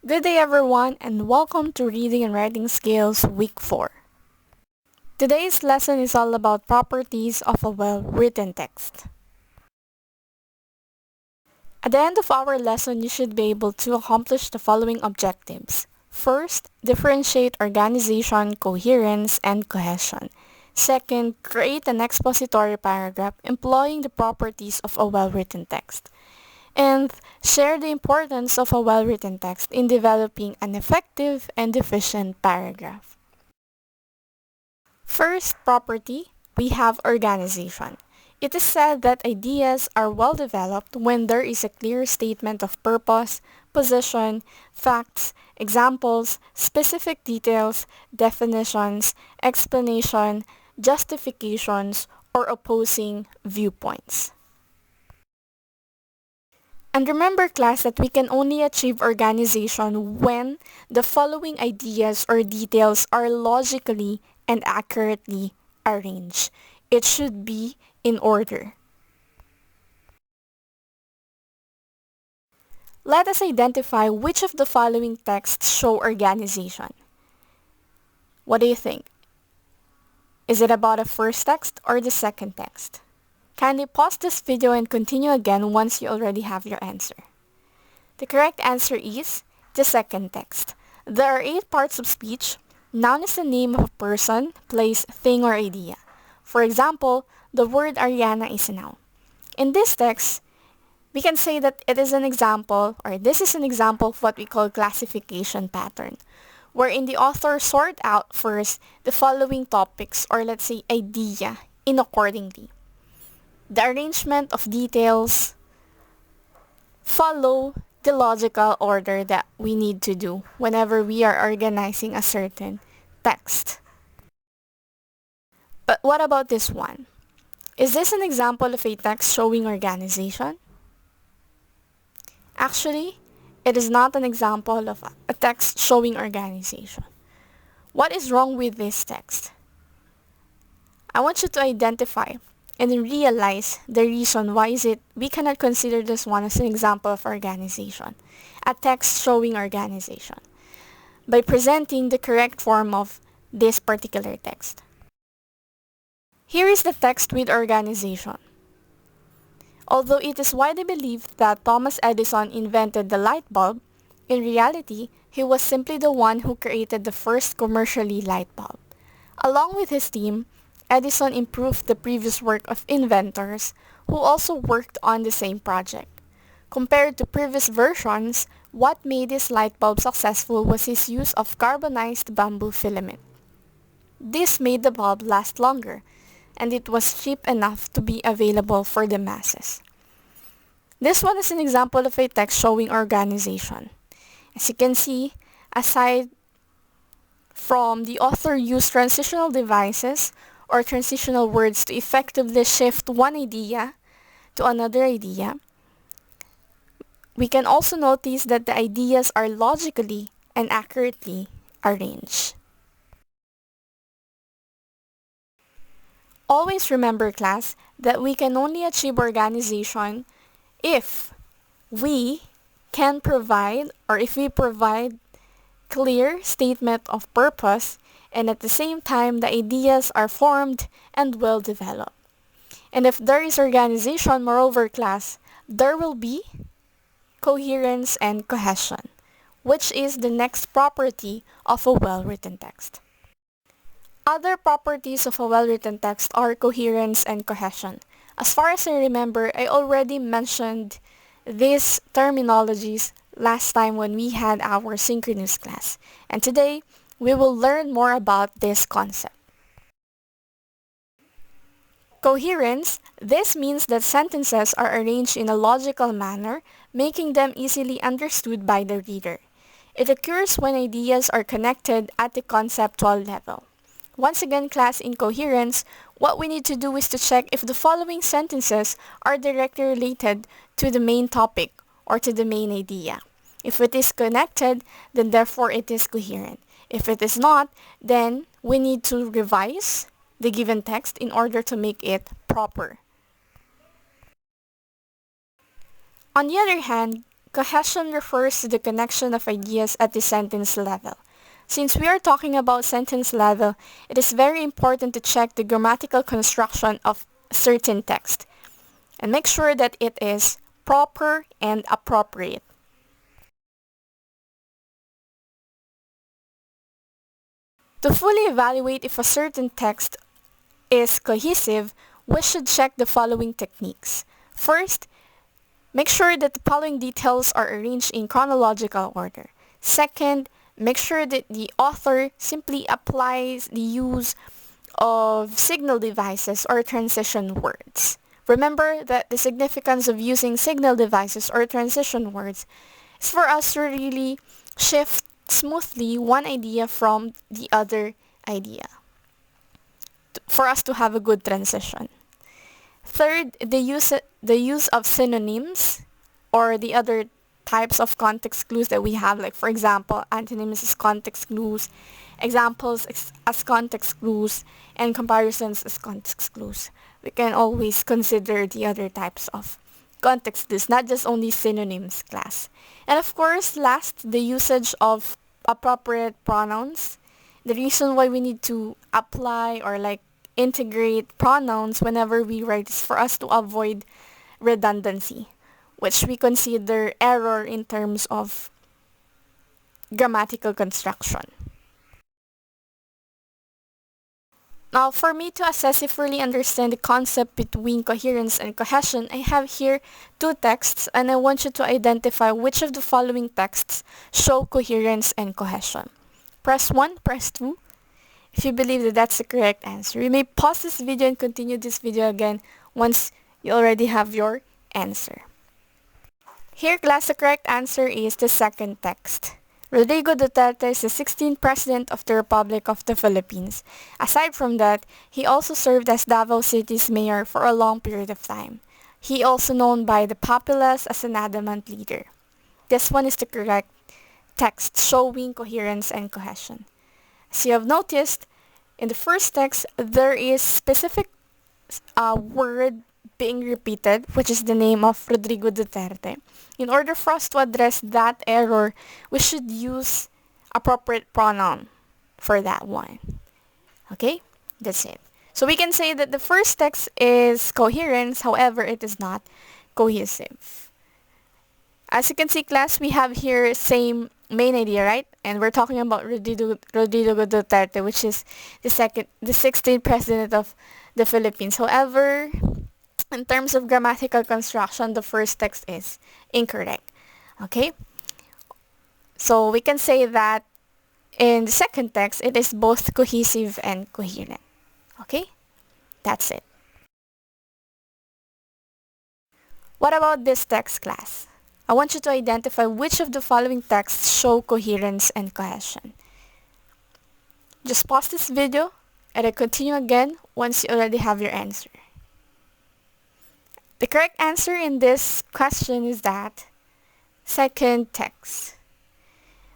Good day everyone and welcome to Reading and Writing Skills Week 4. Today's lesson is all about properties of a well-written text. At the end of our lesson, you should be able to accomplish the following objectives. First, differentiate organization, coherence, and cohesion. Second, create an expository paragraph employing the properties of a well-written text. And share the importance of a well-written text in developing an effective and efficient paragraph. First property, we have organization. It is said that ideas are well developed when there is a clear statement of purpose, position, facts, examples, specific details, definitions, explanation, justifications, or opposing viewpoints. And remember class that we can only achieve organization when the following ideas or details are logically and accurately arranged. It should be in order. Let us identify which of the following texts show organization. What do you think? Is it about the first text or the second text? Kindly pause this video and continue again once you already have your answer. The correct answer is the second text. There are 8 parts of speech. Noun is the name of a person, place, thing, or idea. For example, the word Ariana is a noun. In this text, we can say that it is an example, or this is an example of what we call classification pattern, wherein the author sort out first the following topics, or let's say idea, in accordingly. The arrangement of details follow the logical order that we need to do whenever we are organizing a certain text. But what about this one? Is this an example of a text showing organization? Actually, it is not an example of a text showing organization. What is wrong with this text? I want you to identify and realize the reason why is it we cannot consider this one as an example of organization, a text showing organization, by presenting the correct form of this particular text. Here is the text with organization. Although it is widely believed that Thomas Edison invented the light bulb, in reality, he was simply the one who created the first commercially light bulb. Along with his team, Edison improved the previous work of inventors who also worked on the same project. Compared to previous versions, what made his light bulb successful was his use of carbonized bamboo filament. This made the bulb last longer, and it was cheap enough to be available for the masses. This one is an example of a text showing organization. As you can see, aside from the author used transitional devices or transitional words to effectively shift one idea to another idea, we can also notice that the ideas are logically and accurately arranged. Always remember, class, that we can only achieve organization if we can provide, or if we provide clear statement of purpose, and at the same time the ideas are formed and well developed. And if there is organization, moreover class, there will be coherence and cohesion, which is the next property of a well-written text. Other properties of a well-written text are coherence and cohesion. As far as I remember, I already mentioned these terminologies last time when we had our synchronous class. And today, we will learn more about this concept. Coherence, this means that sentences are arranged in a logical manner, making them easily understood by the reader. It occurs when ideas are connected at the conceptual level. Once again, class, in coherence, what we need to do is to check if the following sentences are directly related to the main topic or to the main idea. If it is connected, then therefore it is coherent. If it is not, then we need to revise the given text in order to make it proper. On the other hand, Cohesion refers to the connection of ideas at the sentence level. Since we are talking about sentence level, it is very important to check the grammatical construction of a certain text and make sure that it is proper and appropriate. To fully evaluate if a certain text is cohesive, we should check the following techniques. First, make sure that the following details are arranged in chronological order. Second, make sure that the author simply applies the use of signal devices or transition words. Remember that the significance of using signal devices or transition words is for us to really shift smoothly one idea from the other idea, for us to have a good transition. Third, the use of synonyms or the other types of context clues that we have, like for example, antonyms as context clues, examples as context clues, and comparisons as context clues. We can always consider the other types of context clues, not just only synonyms class. And of course, last, the usage of appropriate pronouns. The reason why we need to apply or like integrate pronouns whenever we write is for us to avoid redundancy, which we consider error in terms of grammatical construction. Now, for me to assess if really understand the concept between coherence and cohesion, I have here two texts and I want you to identify which of the following texts show coherence and cohesion. Press 1, press 2. If you believe that that's the correct answer, you may pause this video and continue this video again once you already have your answer. Here, class, the correct answer is the second text. Rodrigo Duterte is the 16th President of the Republic of the Philippines. Aside from that, he also served as Davao City's mayor for a long period of time. He also known by the populace as an adamant leader. This one is the correct text showing coherence and cohesion. As you have noticed, in the first text, there is specific word being repeated, which is the name of Rodrigo Duterte. In order for us to address that error, we should use appropriate pronoun for that one. Okay? That's it. So we can say that the first text is coherence, however, it is not cohesive. As you can see, class, we have here same main idea, right? And we're talking about Rodrigo Duterte, which is the 16th president of the Philippines. However, in terms of grammatical construction, the first text is incorrect. Okay? So we can say that in the second text, it is both cohesive and coherent. Okay? That's it. What about this text, class? I want you to identify which of the following texts show coherence and cohesion. Just pause this video and then continue again once you already have your answer. The correct answer in this question is that second text.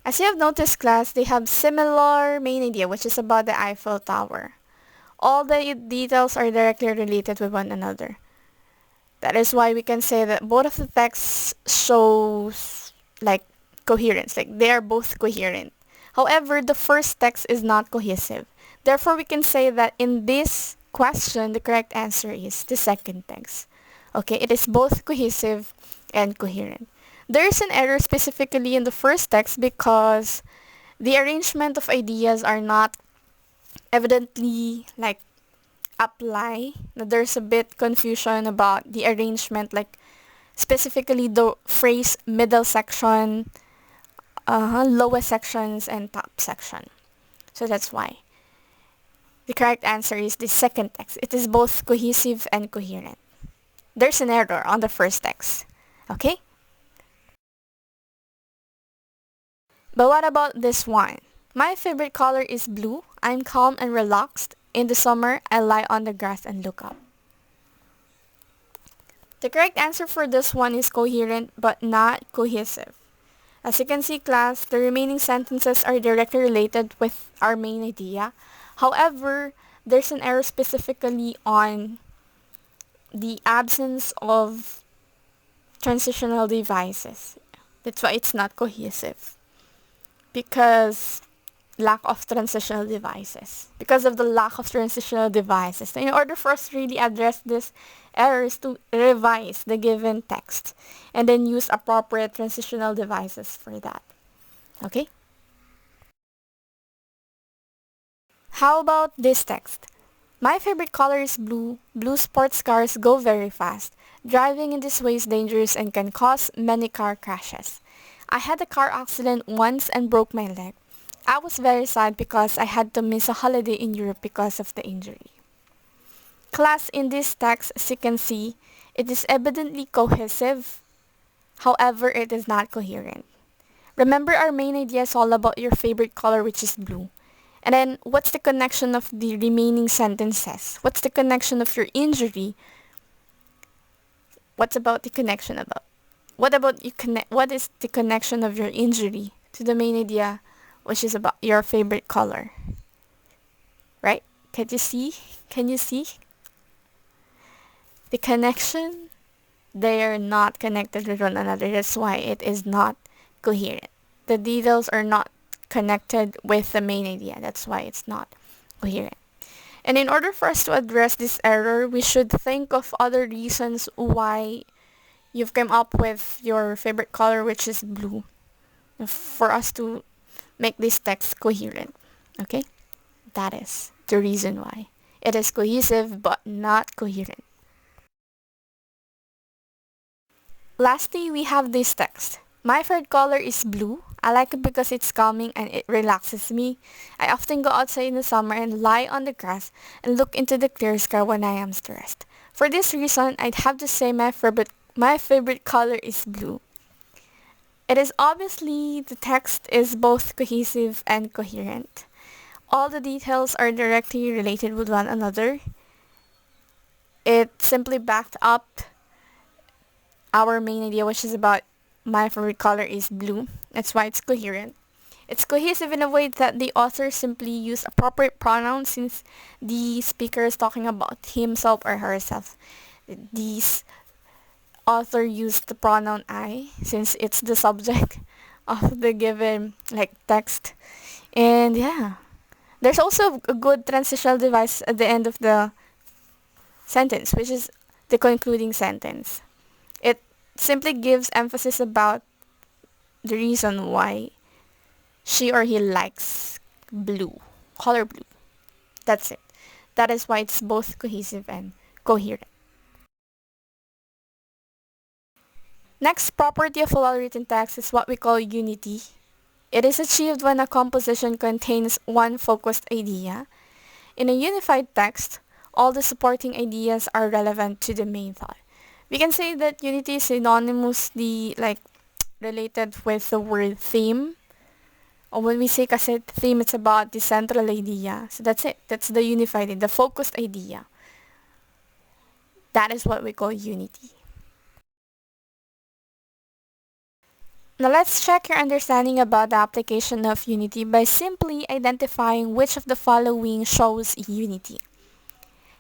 As you have noticed, class, they have similar main idea, which is about the Eiffel Tower. All the details are directly related with one another. That is why we can say that both of the texts shows like coherence, like they are both coherent. However, the first text is not cohesive. Therefore, we can say that in this question, the correct answer is the second text. Okay, it is both cohesive and coherent. There is an error specifically in the first text because the arrangement of ideas are not evidently like apply. There's a bit confusion about the arrangement, like specifically the phrase middle section, lowest sections, and top section. So that's why. The correct answer is the second text. It is both cohesive and coherent. There's an error on the first text. Okay? But what about this one? My favorite color is blue. I'm calm and relaxed. In the summer, I lie on the grass and look up. The correct answer for this one is coherent but not cohesive. As you can see, class, the remaining sentences are directly related with our main idea. However, there's an error specifically on the absence of transitional devices. That's why it's not cohesive. Because lack of transitional devices. Because of the lack of transitional devices. In order for us to really address this error is to revise the given text and then use appropriate transitional devices for that. Okay? How about this text? My favorite color is blue. Blue sports cars go very fast. Driving in this way is dangerous and can cause many car crashes. I had a car accident once and broke my leg. I was very sad because I had to miss a holiday in Europe because of the injury. Class, in this text, as you can see, it is evidently cohesive. However, it is not coherent. Remember, our main idea is all about your favorite color, which is blue. And then, what's the connection of the remaining sentences? What's the connection of your injury? What's about the connection about? What about you connect? What is the connection of your injury to the main idea, which is about your favorite color? Right? Can you see? Can you see the connection? They are not connected with one another. That's why it is not coherent. The details are not connected with the main idea. That's why it's not coherent. And in order for us to address this error, we should think of other reasons why you've come up with your favorite color, which is blue, for us to make this text coherent. Okay? That is the reason why. It is cohesive but not coherent. Lastly, we have this text. My favorite color is blue. I like it because it's calming and it relaxes me. I often go outside in the summer and lie on the grass and look into the clear sky when I am stressed. For this reason, I'd have to say my favorite color is blue. It is obviously the text is both cohesive and coherent. All the details are directly related with one another. It simply backed up our main idea, which is about my favorite color is blue. That's why it's coherent. It's cohesive in a way that the author simply used appropriate pronouns since the speaker is talking about himself or herself. These author used the pronoun I since it's the subject of the given text. And yeah, there's also a good transitional device at the end of the sentence, which is the concluding sentence. It simply gives emphasis about the reason why she or he likes blue, color blue. That's it. That is why it's both cohesive and coherent. Next property of a well-written text is what we call unity. It is achieved when a composition contains one focused idea. In a unified text, all the supporting ideas are relevant to the main thought. We can say that unity is synonymously related with the word theme. Or when we say kasi theme, it's about the central idea. So that's it. That's the unified, the focused idea. That is what we call unity. Now let's check your understanding about the application of unity by simply identifying which of the following shows unity.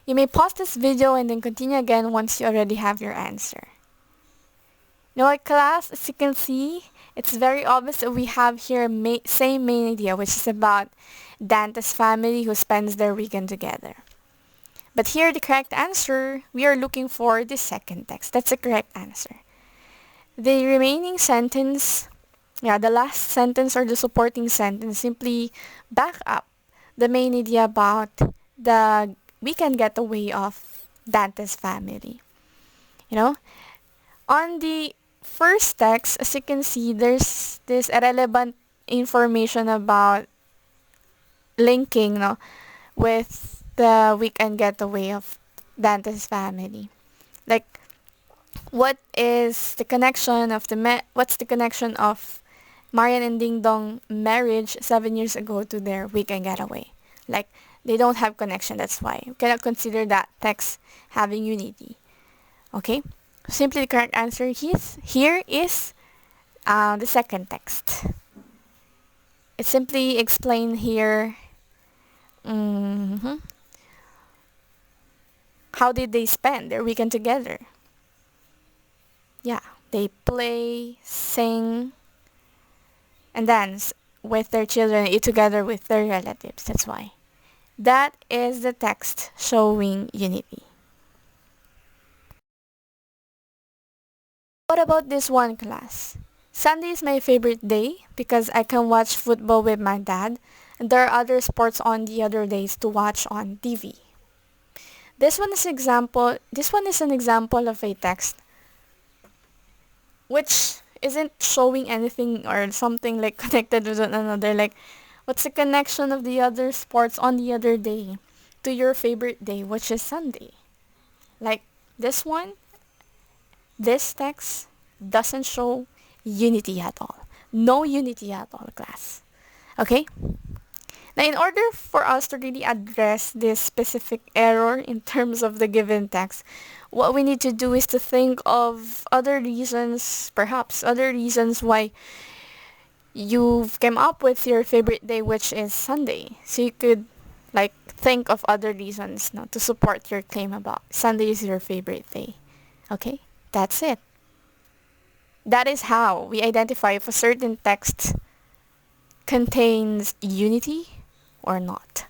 You may pause this video and then continue again once you already have your answer. Now class, as you can see, it's very obvious that we have here same main idea, which is about Dante's family who spends their weekend together. But here the correct answer, we are looking for the second text. That's the correct answer. The remaining sentence, the last sentence or the supporting sentence simply back up the main idea about the weekend getaway of Dante's family. On the first text, as you can see, there's this irrelevant information about linking with the weekend getaway of Dante's family. What is the connection of what's the connection of Marian and Ding Dong marriage 7 years ago to their weekend getaway? They don't have connection, that's why. We cannot consider that text having unity. Okay? Simply the correct answer here is the second text. It simply explained here how did they spend their weekend together. Yeah, they play, sing, and dance with their children, eat together with their relatives. That's why. That is the text showing unity. What about this one, class? Sunday is my favorite day because I can watch football with my dad, and there are other sports on the other days to watch on TV. This one is an example of a text which isn't showing anything or something like connected with one another. Like, what's the connection of the other sports on the other day to your favorite day, which is Sunday? Like, this one, this text doesn't show unity at all. No unity at all, class. Okay? Now, in order for us to really address this specific error in terms of the given text, what we need to do is to think of other reasons, perhaps other reasons why you've come up with your favorite day, which is Sunday. So you could like think of other reasons now to support your claim about Sunday is your favorite day. Okay? That's it. That is how we identify if a certain text contains unity or not.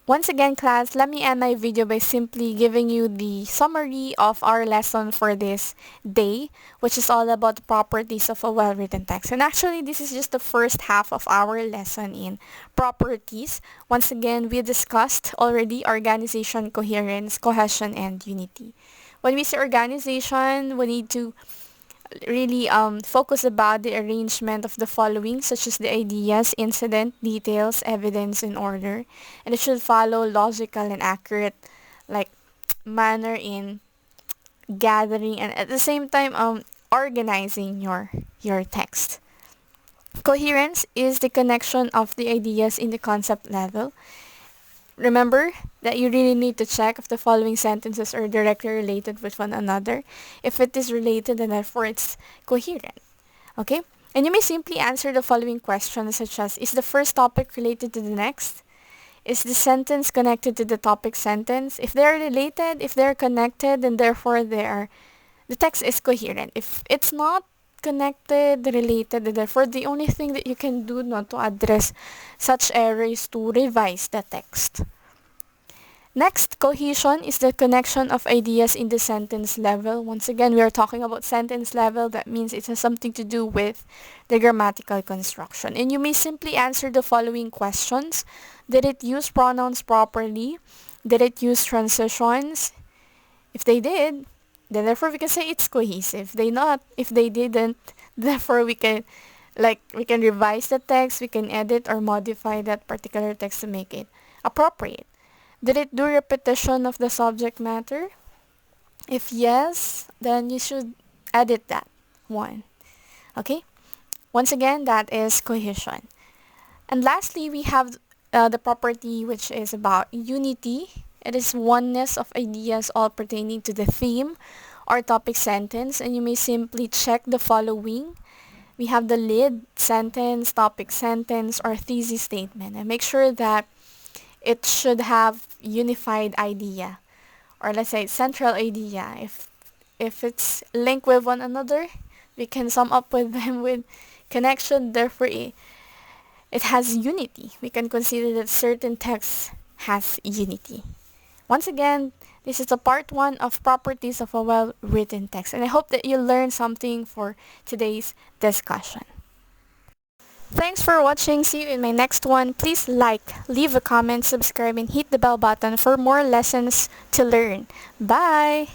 Once again, class, let me end my video by simply giving you the summary of our lesson for this day, which is all about the properties of a well-written text. And actually, this is just the first half of our lesson in properties. Once again, we discussed already organization, coherence, cohesion, and unity. When we say organization, we need to really focus about the arrangement of the following, such as the ideas, incident, details, evidence, and order. And it should follow logical and accurate like manner in gathering and at the same time organizing your text. Coherence is the connection of the ideas in the concept level. Remember that you really need to check if the following sentences are directly related with one another. If it is related, then therefore it's coherent. Okay? And you may simply answer the following questions such as, is the first topic related to the next? Is the sentence connected to the topic sentence? If they are related, if they're connected, then therefore the text is coherent. If it's not connected, related, and therefore the only thing that you can do not to address such error is to revise the text. Next, cohesion is the connection of ideas in the sentence level. Once again, we are talking about sentence level. That means it has something to do with the grammatical construction. And you may simply answer the following questions. Did it use pronouns properly? Did it use transitions? If they did, then therefore we can say it's cohesive. If they didn't, therefore we can revise the text, we can edit or modify that particular text to make it appropriate. Did it do repetition of the subject matter? If yes, then you should edit that one. Okay? Once again, that is cohesion. And lastly, we have the property which is about unity. It is oneness of ideas all pertaining to the theme or topic sentence, and you may simply check the following. We have the lead sentence, topic sentence, or thesis statement, and make sure that it should have unified idea, or let's say central idea. If it's linked with one another, we can sum up with them with connection. Therefore, it has unity. We can consider that certain text has unity. Once again, this is the part 1 of properties of a well-written text, and I hope that you learned something for today's discussion. Thanks for watching. See you in my next one. Please like, leave a comment, subscribe, and hit the bell button for more lessons to learn. Bye!